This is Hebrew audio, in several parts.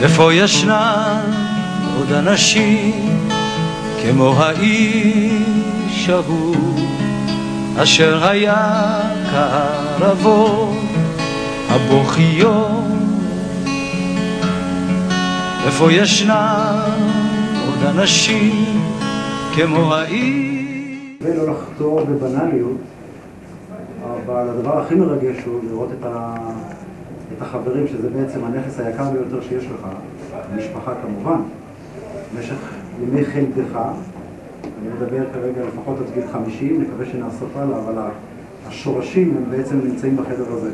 איפה ישנם עוד אנשים כמו האיש ההוא אשר היה כערבות הבוכיות? איפה ישנם עוד אנשים כמו האיש? ולא לחתור בבנליות, אבל הדבר הכי מרגש הוא לראות את החברים, שזה בעצם הנכס היקר ביותר שיש לך, המשפחה כמובן, במשך ימי חלקך. אני מדבר כרגע לפחות עד גיל 50, מקווה שנעשות הלאה, אבל השורשים הם בעצם נמצאים בחדר הזה.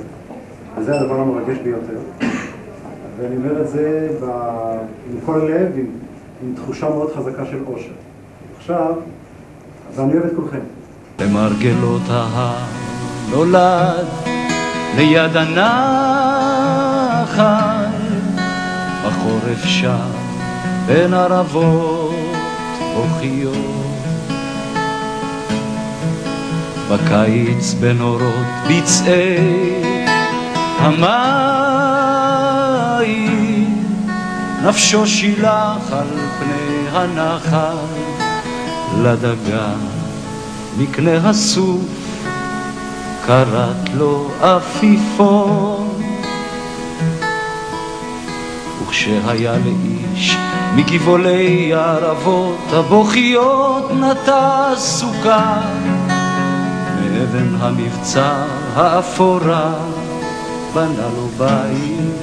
וזה הדבר המרגש ביותר. ואני אומר את זה עם כל הלב, עם תחושה מאוד חזקה של אושר. עכשיו, ואני אוהב את כולכם. למרגלות ההר נולד ליד הנחל, בחורף שם בין ערבות בוכיות, בקיץ בנורות בצעי המים, נפשו שילח על פני הנחל לדגה מקנה הסוף, קראת לו עפיפון. וכשהיה לאיש מגבעולי הערבות הבוכיות נטע סוכה, מאבן המבצר האפורה בנה לו בית.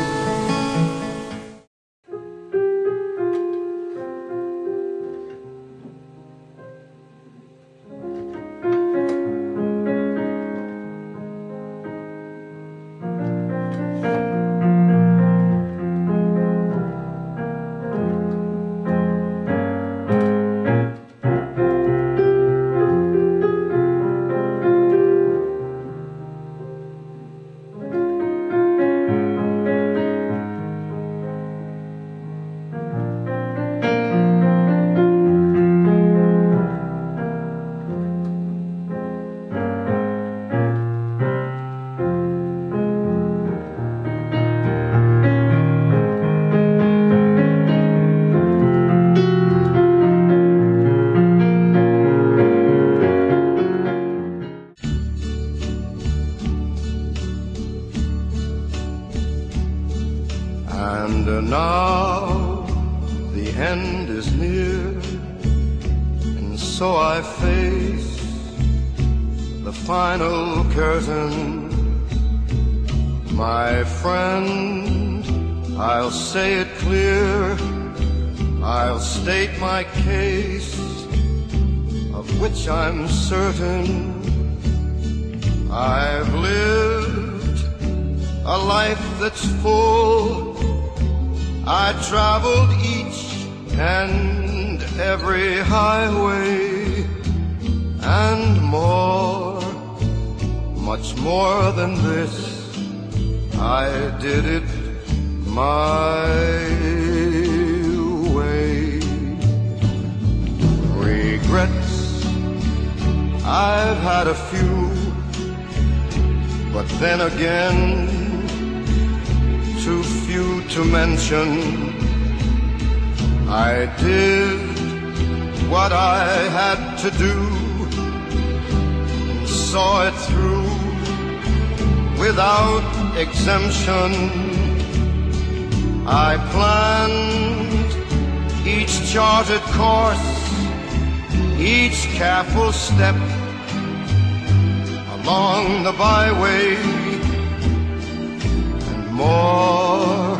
And now the end is near, and so I face the final curtain. My friend, I'll say it clear, I'll state my case, of which I'm certain. I've lived a life that's full. I traveled each and every highway and more, much more than this. I did it my way. Regrets, I've had a few, but then again, too few to mention. I did what I had to do and saw it through without exemption. I planned each charted course, each careful step along the byway. More,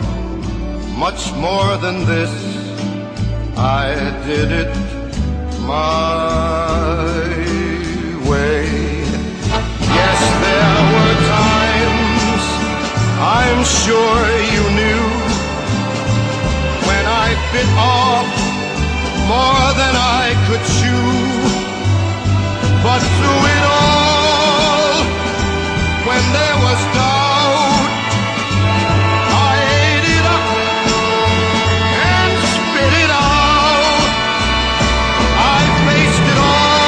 much more than this, I did it my way. Yes, there were times, I'm sure you knew, when I bit off more than I could chew. But through it all, when there was doubt, I faced it all.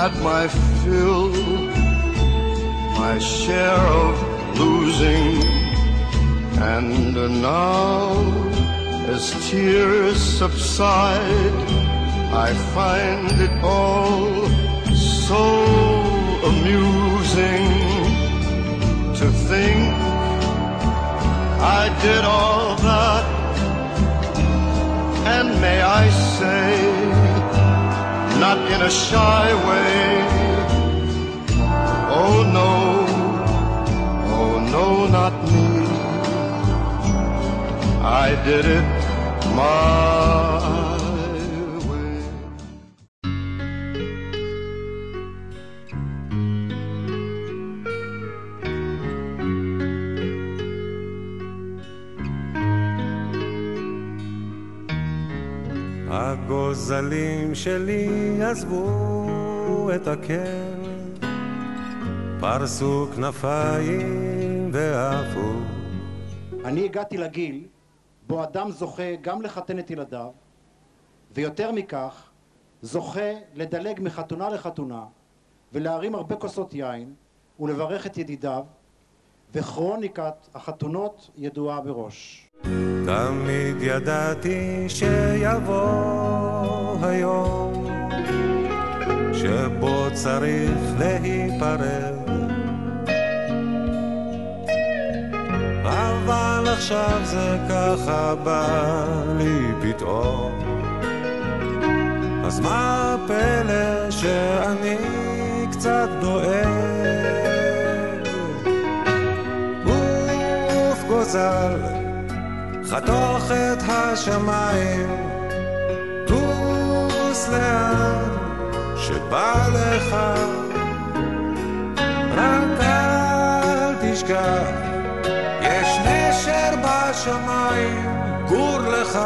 had my fill, my share of losing, and now as tears subside, I find it all so amusing to think I did all that, and may I say, not in a shy way, oh no, not me, I did it my way. הגוזלים שלי עזבו את הקר, פרסו כנפיים ועפו. אני הגעתי לגיל בו אדם זוכה גם לחתן את ילדיו, ויותר מכך זוכה לדלג מחתונה לחתונה ולהרים הרבה כוסות יין ולברך את ידידיו, וכרוניקת החתונות ידועה בראש. תמיד ידעתי שיבוא היום שבו צריך להיפרד, אבל עכשיו זה ככה בא לי פתאום. אז מה הפלא שאני קצת דואג? אוף גוזל, חתוך את השמיים, טוס לאן שבא לך, רק אל תשכח, יש נשר בשמיים, גור לך.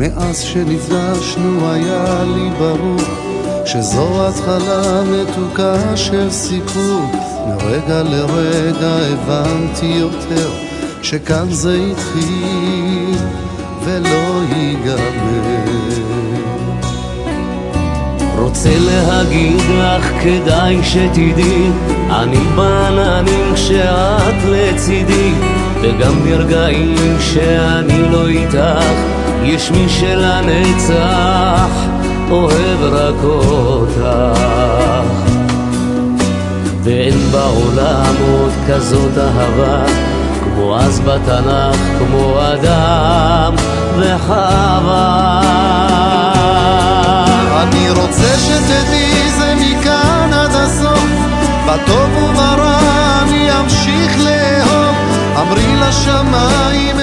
מאז שנפגשנו היה לי ברור שזו התחלה מתוקה של סיפור. מרגע לרגע הבנתי יותר שכאן זה התחיל ולא ייגמר. רוצה להגיד לך כדאי שתדעי, אני בעננים כשאת לצידי, וגם ברגעים שאני לא איתך יש מי שלנצח אוהב רק אותך. ואין בעולם עוד כזאת אהבה כמו אז בתנ"ך, כמו אדם וחווה. אני רוצה שתדעי זה מכאן עד הסוף, בטוב וברע אני אמשיך לאהוב. אמרי לשמיים